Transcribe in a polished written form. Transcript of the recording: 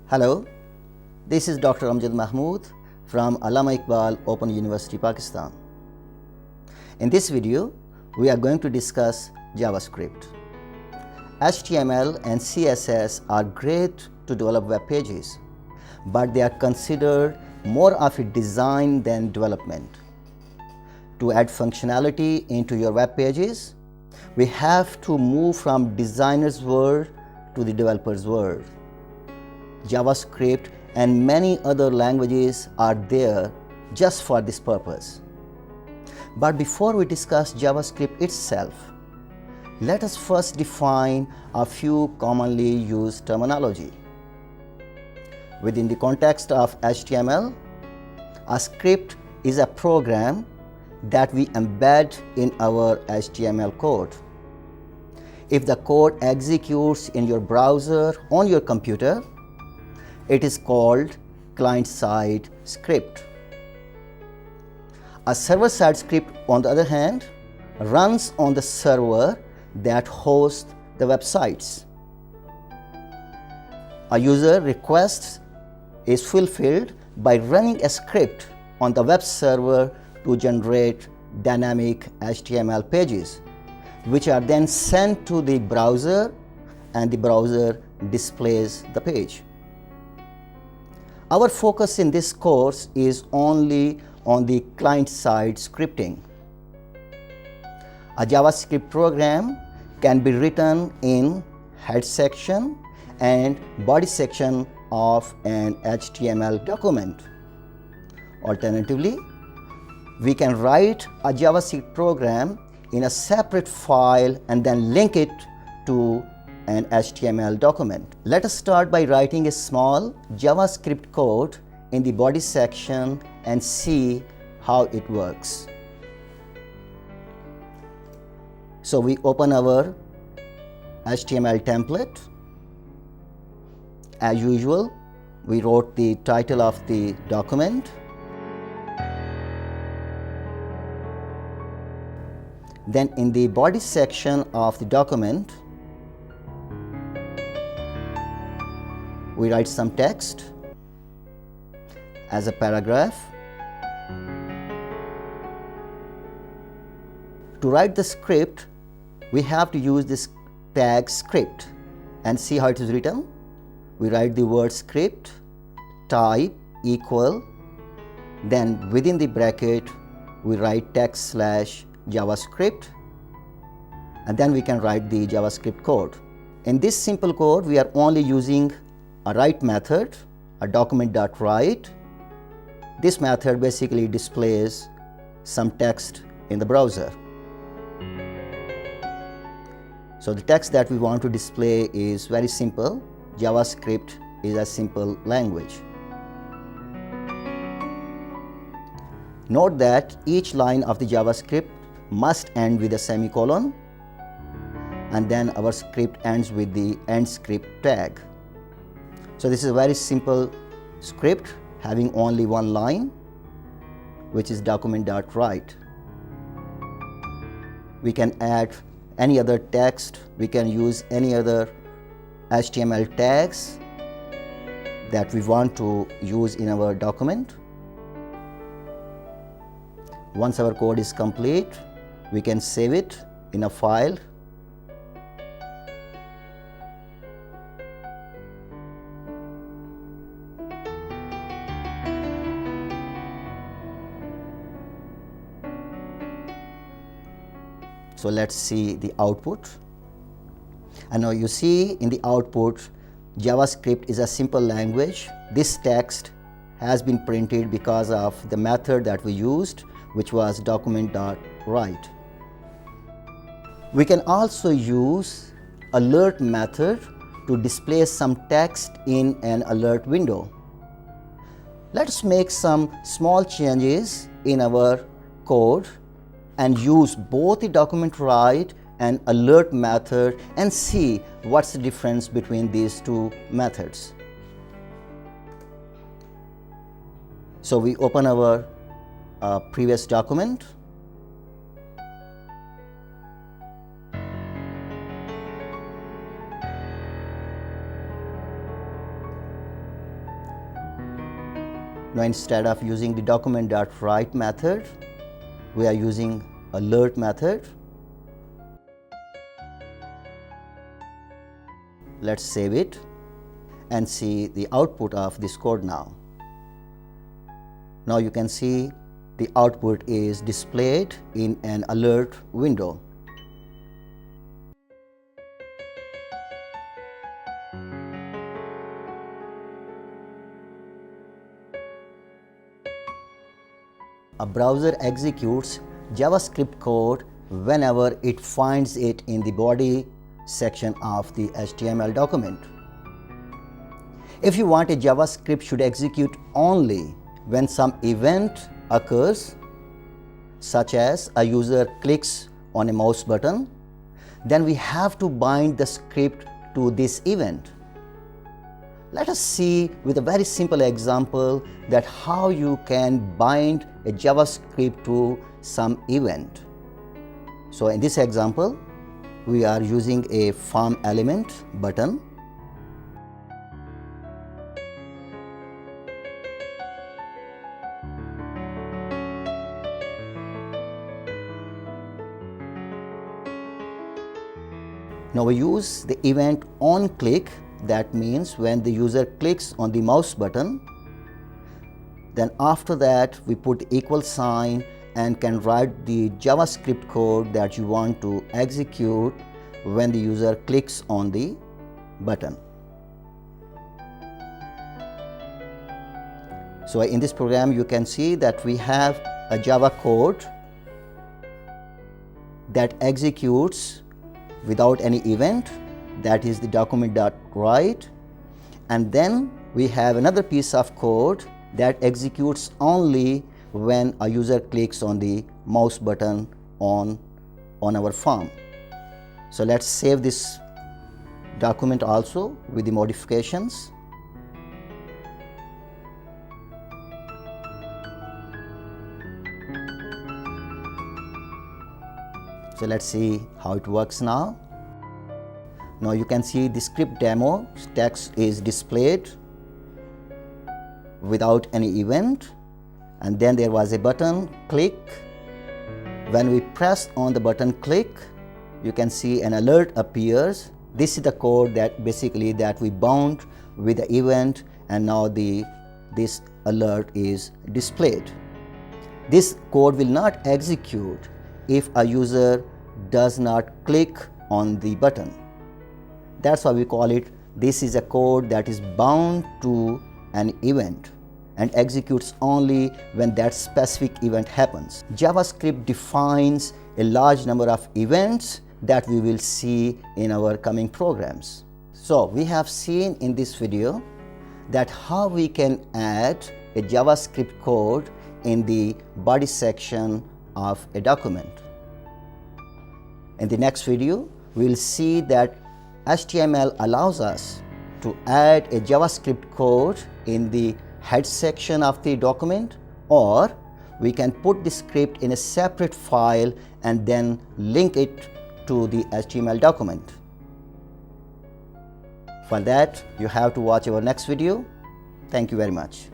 Hello, this is Dr. Amjad Mahmood from Allama Iqbal Open University, Pakistan. In this video, we are going to discuss JavaScript. HTML and CSS are great to develop web pages, but they are considered more of a design than development. To add functionality into your web pages, we have to move from designer's world to the developer's world. JavaScript and many other languages are there just for this purpose. But before we discuss JavaScript itself, let us first define a few commonly used terminology. Within the context of HTML, a script is a program that we embed in our HTML code. If the code executes in your browser on your computer, it is called client-side script. A server-side script, on the other hand, runs on the server that hosts the websites. A user request is fulfilled by running a script on the web server to generate dynamic HTML pages, which are then sent to the browser, and the browser displays the page. Our focus in this course is only on the client-side scripting. A JavaScript program can be written in head section and body section of an HTML document. Alternatively, we can write a JavaScript program in a separate file and then link it to an HTML document. Let us start by writing a small JavaScript code in the body section and see how it works. So we open our HTML template. As usual, we wrote the title of the document. Then in the body section of the document, we write some text as a paragraph. To write the script, we have to use this tag script and see how it is written. We write the word script, type equal, then within the bracket we write text/JavaScript, and then we can write the JavaScript code. In this simple code, we are only using a write method, a document.write. This method basically displays some text in the browser. So the text that we want to display is very simple. JavaScript is a simple language. Note that each line of the JavaScript must end with a semicolon, and then our script ends with the end script tag. So this is a very simple script having only one line, which is document.write. We can add any other text, we can use any other HTML tags that we want to use in our document. Once our code is complete, we can save it in a file. So let's see the output. And now you see in the output, JavaScript is a simple language. This text has been printed because of the method that we used, which was document.write. We can also use alert method to display some text in an alert window. Let's make some small changes in our code and use both the document.write and alert method and see what's the difference between these two methods. So we open our previous document. Now instead of using the document.write method, we are using alert method. Let's save it and see the output of this code now. Now you can see the output is displayed in an alert window. A browser executes JavaScript code whenever it finds it in the body section of the HTML document. If you want a JavaScript should execute only when some event occurs, such as a user clicks on a mouse button, then we have to bind the script to this event. Let us see with a very simple example that how you can bind a JavaScript to some event. So in this example, we are using a form element button. Now we use the event onClick. That means when the user clicks on the mouse button, then after that we put the equal sign and can write the JavaScript code that you want to execute when the user clicks on the button. So in this program you can see that we have a Java code that executes without any event, that is the document.write, and then we have another piece of code that executes only when a user clicks on the mouse button on our form. So let's save this document also with the modifications. So let's see how it works now. Now you can see the script demo text is displayed without any event, and then there was a button click. When we press on the button click, you can see an alert appears. This is the code that basically that we bound with the event, and now this alert is displayed. This code will not execute if a user does not click on the button. That's why we call it, this is a code that is bound to an event and executes only when that specific event happens. JavaScript defines a large number of events that we will see in our coming programs. So we have seen in this video that how we can add a JavaScript code in the body section of a document. In the next video, we will see that HTML allows us to add a JavaScript code in the head section of the document, or we can put the script in a separate file and then link it to the HTML document. For that, you have to watch our next video. Thank you very much.